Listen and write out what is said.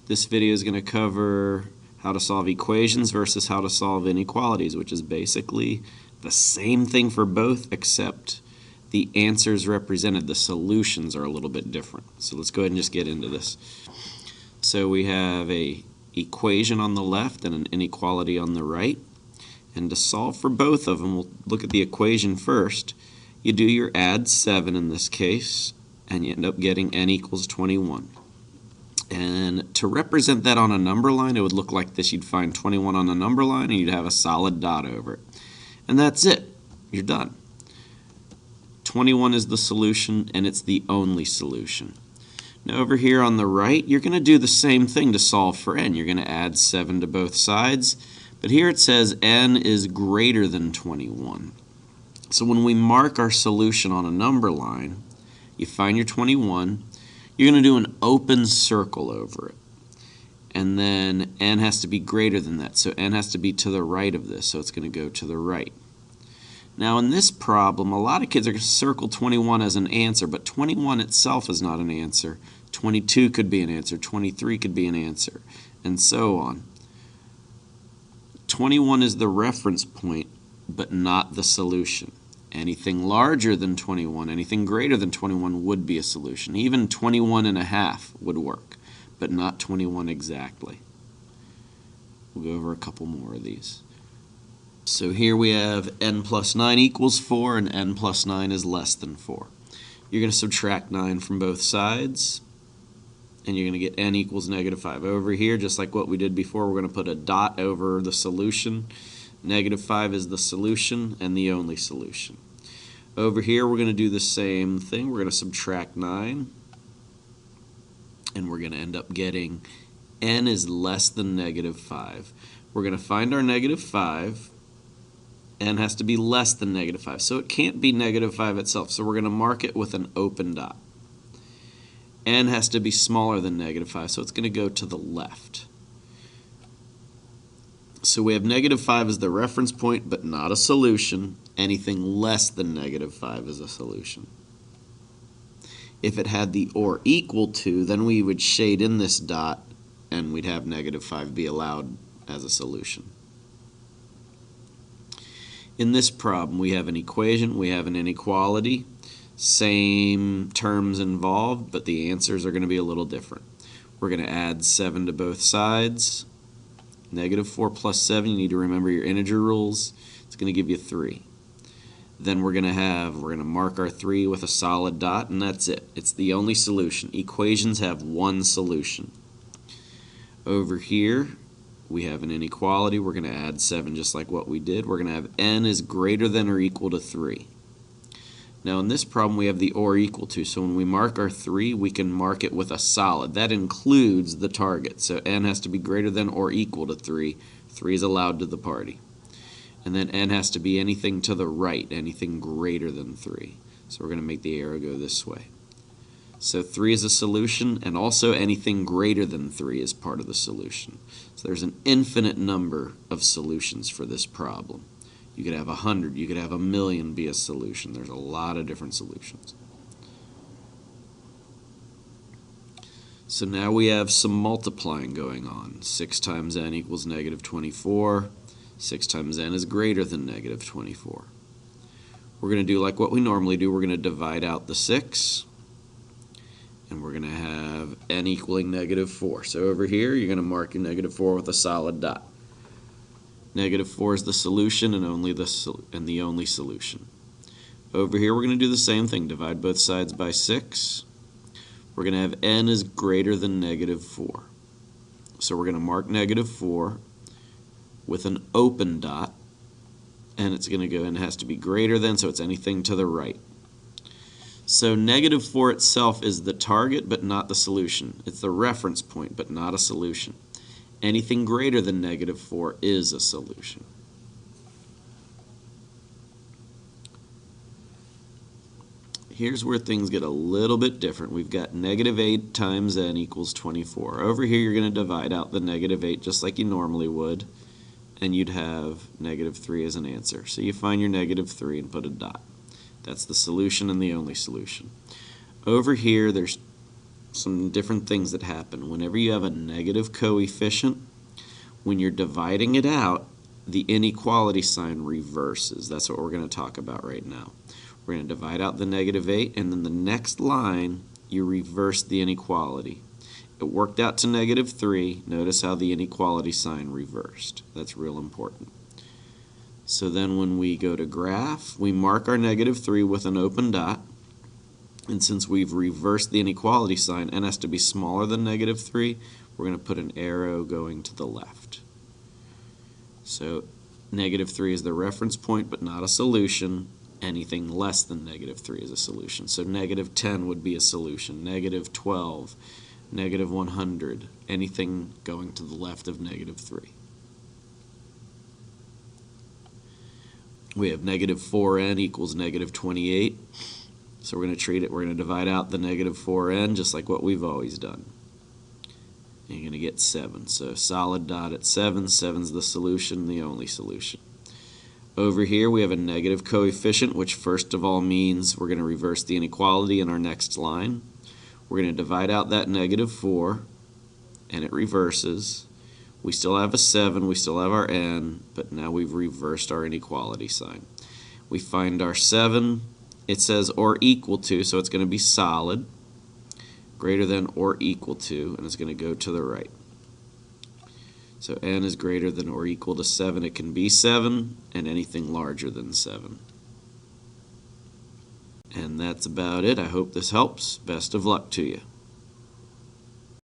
This video is going to cover how to solve equations versus how to solve inequalities, which is basically the same thing for both, except the answers represented, the solutions are a little bit different. So let's go ahead and just get into this. So we have a equation on the left and an inequality on the right. And to solve for both of them, we'll look at the equation first. You do your add 7 in this case, and you end up getting n equals 21. And to represent that on a number line, it would look like this. You'd find 21 on the number line, and you'd have a solid dot over it. And that's it. You're done. 21 is the solution, and it's the only solution. Now over here on the right, you're going to do the same thing to solve for n. You're going to add 7 to both sides. But here it says n is greater than 21. So when we mark our solution on a number line, you find your 21, you're going to do an open circle over it. And then n has to be greater than that. So n has to be to the right of this, so it's going to go to the right. Now in this problem, a lot of kids are going to circle 21 as an answer, but 21 itself is not an answer. 22 could be an answer, 23 could be an answer, and so on. 21 is the reference point, but not the solution. Anything larger than 21, anything greater than 21 would be a solution. Even 21.5 would work, but not 21 exactly. We'll go over a couple more of these. So here we have n plus 9 equals 4, and n plus 9 is less than 4. You're going to subtract 9 from both sides, and you're going to get n equals negative 5. Over here, just like what we did before, we're going to put a dot over the solution. Negative 5 is the solution and the only solution. Over here, we're going to do the same thing. We're going to subtract 9, and we're going to end up getting n is less than negative 5. We're going to find our negative 5. N has to be less than negative 5, so it can't be negative 5 itself, so we're going to mark it with an open dot. N has to be smaller than negative 5, so it's going to go to the left. So we have negative 5 as the reference point, but not a solution. Anything less than negative 5 is a solution. If it had the or equal to, then we would shade in this dot, and we'd have negative 5 be allowed as a solution. In this problem, we have an equation, we have an inequality, same terms involved, but the answers are going to be a little different. We're going to add 7 to both sides. Negative 4 plus 7, you need to remember your integer rules. It's going to give you 3. Then we're going to mark our 3 with a solid dot, and that's it. It's the only solution. Equations have one solution. Over here, we have an inequality. We're going to add 7 just like what we did. We're going to have n is greater than or equal to 3. Now in this problem we have the or equal to, so when we mark our 3 we can mark it with a solid. That includes the target, so n has to be greater than or equal to 3. 3 is allowed to the party. And then n has to be anything to the right, anything greater than 3. So we're going to make the arrow go this way. So 3 is a solution, and also anything greater than 3 is part of the solution. So there's an infinite number of solutions for this problem. You could have 100, you could have 1,000,000 be a solution. There's a lot of different solutions. So now we have some multiplying going on. 6 times n equals negative 24. 6 times n is greater than negative 24. We're going to do like what we normally do. We're going to divide out the 6. And we're going to have n equaling negative 4. So over here, you're going to mark your negative 4 with a solid dot. Negative 4 is the solution and the only solution. Over here, we're going to do the same thing. Divide both sides by 6. We're going to have n is greater than negative 4. So we're going to mark negative 4 with an open dot. And it's going to go and it has to be greater than, so it's anything to the right. So negative 4 itself is the target, but not the solution. It's the reference point, but not a solution. Anything greater than negative 4 is a solution. Here's where things get a little bit different. We've got negative 8 times n equals 24. Over here, you're going to divide out the negative 8 just like you normally would, and you'd have negative 3 as an answer. So you find your negative 3 and put a dot. That's the solution and the only solution. Over here, there's some different things that happen. Whenever you have a negative coefficient, when you're dividing it out, the inequality sign reverses. That's what we're going to talk about right now. We're going to divide out the negative 8, and then the next line, you reverse the inequality. It worked out to negative 3. Notice how the inequality sign reversed. That's real important. So then when we go to graph, we mark our negative 3 with an open dot. And since we've reversed the inequality sign, n has to be smaller than negative 3, we're going to put an arrow going to the left. So negative 3 is the reference point, but not a solution. Anything less than negative 3 is a solution. So negative 10 would be a solution. Negative 12, negative 100, anything going to the left of negative 3. We have negative 4n equals negative 28. So we're going to divide out the negative 4n just like what we've always done. And you're going to get 7. So solid dot at 7. 7's the solution, the only solution. Over here we have a negative coefficient, which first of all means we're going to reverse the inequality in our next line. We're going to divide out that negative 4, and it reverses. We still have a 7, we still have our n, but now we've reversed our inequality sign. We find our 7, it says or equal to, so it's going to be solid, greater than or equal to, and it's going to go to the right. So n is greater than or equal to 7. It can be 7 and anything larger than 7. And that's about it. I hope this helps. Best of luck to you.